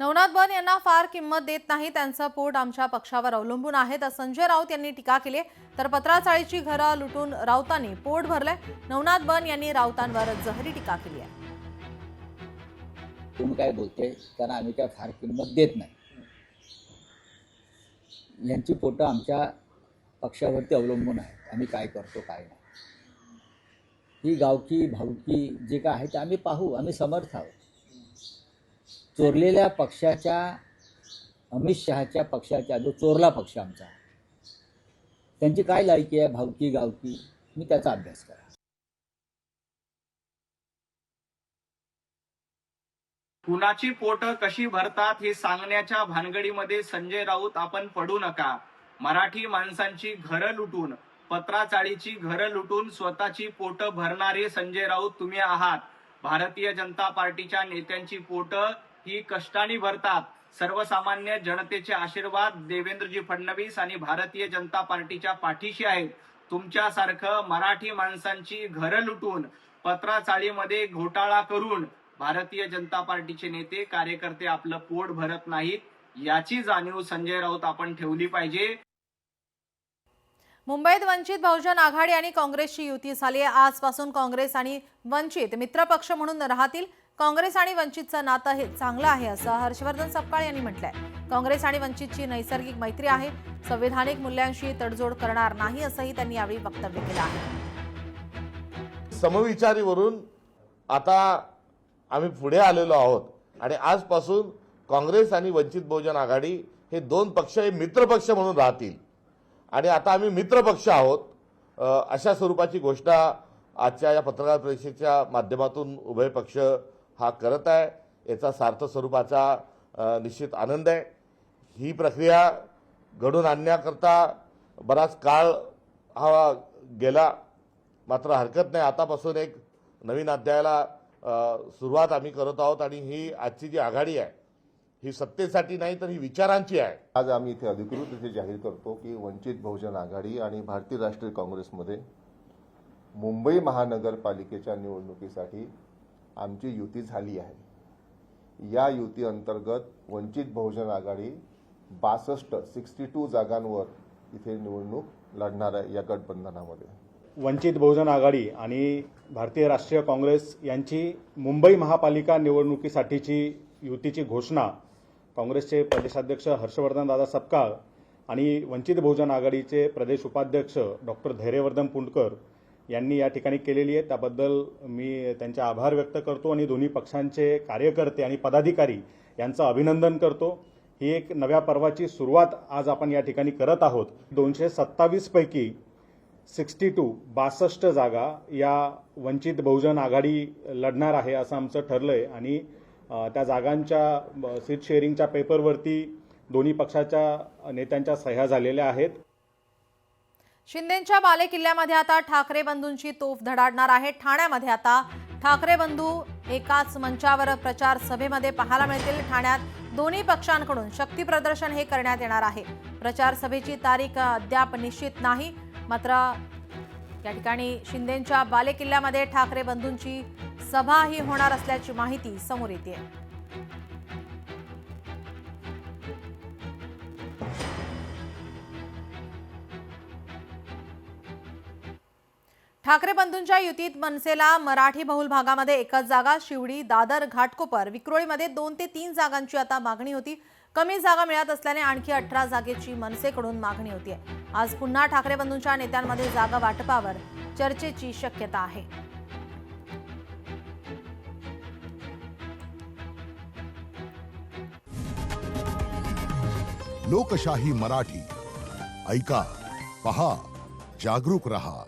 नवनाथ बन यांना फार किंमत देत नाही, त्यांचं पोट आमच्या पक्षावर अवलंबून आहे, तर संजय राऊत यांनी टीका केली। तर पत्राचाळीची घरं लुटून राऊतांनी पोट भरले। नवनाथ बन यांनी राऊतांवर जहरी टीका केली आहे। तुम्ही काय बोलते, कारण आम्ही काय फार किंमत देत नाही, यांची पोटं आमच्या पक्षावरती अवलंबून आहेत। आम्ही काय करतो काय नाही, ही गावकी भावकी जे काय आहे ते आम्ही पाहू, आम्ही समर्थ आहोत। चोरलेल्या पक्षाच्या, अमित शहाच्या पक्षाच्या, जो चोरला पक्ष आमचा, त्यांची काय लायकी आहे भावकी गावकी, मी त्याचा अभ्यास करा। कुणाची पोट कशी भरतात हे सांगण्याच्या भानगडीमध्ये संजय राऊत आपण पडू नका। मराठी माणसांची घरं लुटून, पत्राचाळीची घरं लुटून स्वतःची पोट भरणारे संजय राऊत तुम्ही आहात। भारतीय जनता पार्टीच्या नेत्यांची पोट ही कष्टाने भरतात। सर्वसामान्य जनतेचे आशीर्वाद देवेंद्रजी फडणवीस आणि भारतीय जनता पार्टीच्या पाठीशी आहेत। तुमच्यासारखं मराठी माणसांची घरं लुटून, पत्राचाळीमध्ये घोटाळा करून भारतीय जनता पार्टीचे नेते कार्यकर्ते आपलं पोट भरत नाहीत, याची जाणीव संजय राऊत आपण ठेवली पाहिजे। मुंबईत वंचित बहुजन आघाडी आणि काँग्रेसची युती झाली आहे। आजपासून काँग्रेस आणि वंचित मित्रपक्ष म्हणून राहतील। काँग्रेस आणि वंचितचं नातं हे चांगलं आहे असं हर्षवर्धन सपकाळ यांनी म्हटलंय। काँग्रेस आणि वंचितची नैसर्गिक मैत्री आहे, संवैधानिक मूल्यांशी तडजोड करणार नाही असंही त्यांनी यावेळी वक्तव्य केलं आहे। समविचारीवरून आता आम्ही पुढे आलेलो आहोत आणि आजपासून काँग्रेस आणि वंचित बहुजन आघाडी हे दोन पक्ष हे मित्रपक्ष म्हणून राहतील आणि आता आम्ही मित्रपक्ष आहोत अशा स्वरूपाची घोषणा आजच्या या पत्रकार परिषदेच्या माध्यमातून उभय पक्ष हा करत आहे। याचा सार्थ स्वरूपाचा निश्चित आनंद आहे। ही प्रक्रिया घडून आणण्याकरता बराच काळ हा गेला, मात्र हरकत नाही, आतापासून एक नवीन अध्यायाला सुरुवात आम्ही करत आहोत आणि ही आजची जी आघाडी आहे ही सत्तेसाठी नाही तर ही विचारांची आहे। आज आम्ही इथे अधिकृत जाहीर करतो की वंचित बहुजन आघाडी आणि भारतीय राष्ट्रीय काँग्रेसमध्ये मुंबई महानगरपालिकेच्या निवडणुकीसाठी आमची युती झाली आहे। या युती अंतर्गत वंचित बहुजन आघाडी 62 जागांवर इथे निवडणूक लढणार आहे। या गठबंधनामध्ये वंचित बहुजन आघाडी आणि भारतीय राष्ट्रीय काँग्रेस यांची मुंबई महापालिका निवडणुकीसाठीची युतीची घोषणा काँग्रेसचे प्रदेशाध्यक्ष हर्षवर्धन दादा सपकाळ आणि वंचित बहुजन आघाडीचे प्रदेश उपाध्यक्ष डॉक्टर धैर्यवर्धन पुंडकर यांनी या ठिकाणी केलेली आहे। त्याबद्दल मी त्यांचे आभार व्यक्त करतो आणि दोन्ही पक्षांचे कार्यकर्ते आणि पदाधिकारी यांचं अभिनंदन करतो। ही एक नव्या पर्वाची सुरुवात आज आपण या ठिकाणी करत आहोत। 227 पैकी 62 जागा या वंचित बहुजन आघाडी लढणार आहे असं आमचं ठरलंय आणि त्या जागांच्या सीट शेअरिंगच्या पेपरवरती दोन्ही पक्षाच्या नेत्यांच्या सह्या झालेल्या आहेत। शिंदेंच्या बालेकिल्ल्यामध्ये आता ठाकरे बंधूंची तोफ धडाडणार आहे। ठाण्यामध्ये आता ठाकरे बंधू एकाच मंचावर प्रचार सभेमध्ये पाहायला मिळतील। ठाण्यात दोन्ही पक्षांकडून शक्ती प्रदर्शन हे करण्यात येणार आहे। प्रचार सभेची तारीख अद्याप निश्चित नाही, मात्र या ठिकाणी शिंदेंच्या बालेकिल्ल्यामध्ये ठाकरे बंधूंची सभा ही होणार असल्याची माहिती समोर येते। ठाकरे बंधूंच्या युतीत मनसेला मराठी बहुल भागामध्ये एकच जागा, शिवडी, दादर, घाटकोपर, विक्रोळीमध्ये 2 ते 3 जागांची आता मागणी होती। कमी जागा मिळत असल्याने आणखी 18 जागेची मनसेकडून मागणी होती। आज पुन्हा ठाकरे बंधूंच्या नेत्यांमध्ये जागा वाटपावर चर्चेची शक्यता आहे। लोकशाही मराठी ऐका, पहा, जागरूक रहा।